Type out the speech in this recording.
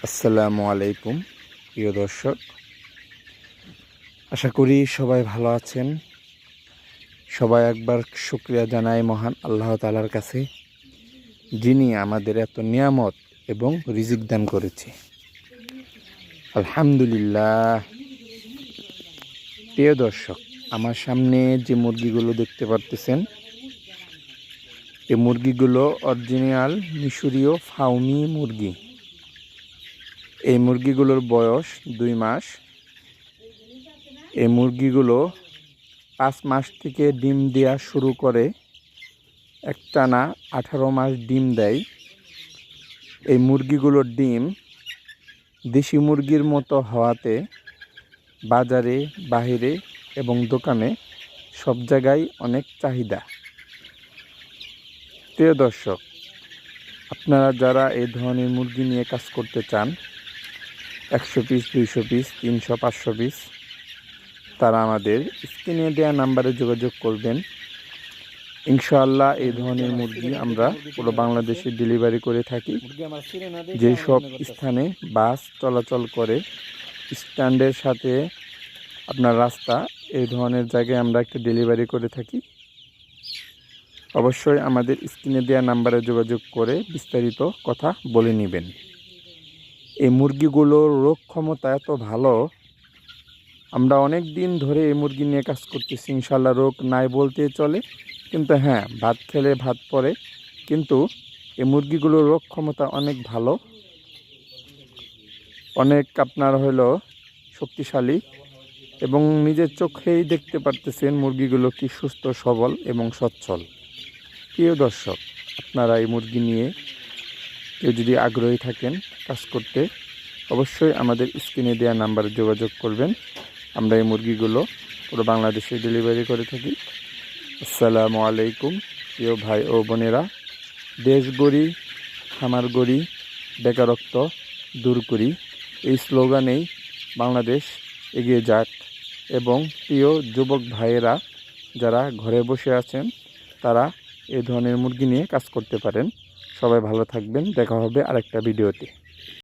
আসসালামু আলাইকুম প্রিয় দর্শক, আশা করি সবাই ভালো আছেন। সবাই একবার শুকরিয়া জানাই মহান আল্লাহ তাআলার কাছে, যিনি আমাদের এত নিয়ামত এবং রিজিক দান করেছে। আলহামদুলিল্লাহ। প্রিয় দর্শক, আমার সামনে যে মুরগিগুলো দেখতে পারতেছেন, এই মুরগিগুলো অরিজিনাল মিশরীয় ফাউমি মুরগি। এই মুরগিগুলোর বয়স 2 মাস। এই মুরগিগুলো 5 মাস থেকে ডিম দেওয়া শুরু করে একটানা 18 মাস ডিম দেয়। এই মুরগিগুলোর ডিম দেশি মুরগির মতো হওয়াতে বাজারে, বাহিরে এবং দোকানে সব জায়গায় অনেক চাহিদা। প্রিয় দর্শক, আপনারা যারা এই ধরনের মুরগি নিয়ে কাজ করতে চান, 100 পিস, 200 পিস, 300, 500 পিস, তারা আমাদের স্ক্রিনে দেওয়া নাম্বারে যোগাযোগ করবেন। ইনশাআল্লাহ এই ধরনের মুরগি আমরা পুরো বাংলাদেশে ডেলিভারি করে থাকি। যেই সব স্থানে বাস চলাচল করে, স্ট্যান্ডের সাথে আপনার রাস্তা, এই ধরনের জায়গায় আমরা একটা ডেলিভারি করে থাকি। অবশ্যই আমাদের স্ক্রিনে দেওয়া নাম্বারে যোগাযোগ করে বিস্তারিত কথা বলে নেবেন। এই মুরগিগুলোর রোগ ক্ষমতা এত ভালো, আমরা অনেক দিন ধরে এই মুরগি নিয়ে কাজ করতেছি। ইনশাল্লাহ রোগ নাই বলতে চলে, কিন্তু হ্যাঁ, ভাত খেলে ভাত পড়ে। কিন্তু এই মুরগিগুলোর রোগ ক্ষমতা অনেক ভালো, অনেক আপনার হলো শক্তিশালী, এবং নিজের চোখেই দেখতে পারতেছেন মুরগিগুলো কি সুস্থ সবল এবং সচ্ছল। প্রিয় দর্শক, আপনারা এই মুরগি নিয়ে কেউ যদি আগ্রহী থাকেন কাজ করতে, অবশ্যই আমাদের স্ক্রিনে দেওয়া নাম্বারে যোগাযোগ করবেন। আমরা এই মুরগিগুলো পুরো বাংলাদেশে ডেলিভারি করে থাকি। আসসালামু আলাইকুম প্রিয় ভাই ও বোনেরা। দেশ গড়ি, খামার গড়ি, বেকারত্ব দূর করি, এই স্লোগানেই বাংলাদেশ এগিয়ে যাক। এবং প্রিয় যুবক ভাইয়েরা যারা ঘরে বসে আছেন, তারা এই ধরনের মুরগি নিয়ে কাজ করতে পারেন। সবাই ভালো থাকবেন। দেখা হবে আরেকটা ভিডিওতে।